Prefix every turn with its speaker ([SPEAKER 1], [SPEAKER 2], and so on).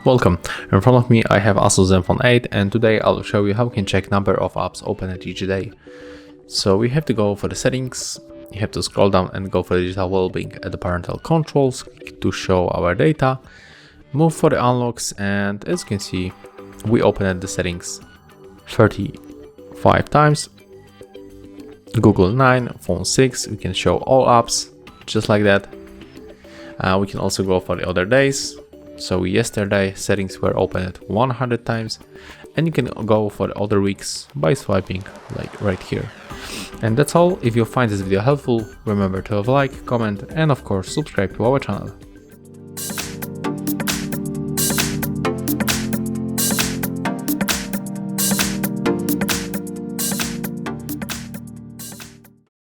[SPEAKER 1] Welcome. In front of me I have ASUS Zenfone 8, and today I'll show you how you can check number of apps open at each day. So we have to go for the settings, you have to scroll down and go for Digital Wellbeing at the parental controls to show our data, move for the unlocks, and as you can see we opened the settings 35 times, Google 9, phone 6, we can show all apps just like that. We can also go for the other days. So yesterday settings were opened 100 times, and you can go for the other weeks by swiping like right here. And that's all. If you find this video helpful, remember to leave a like, comment, and of course subscribe to our channel.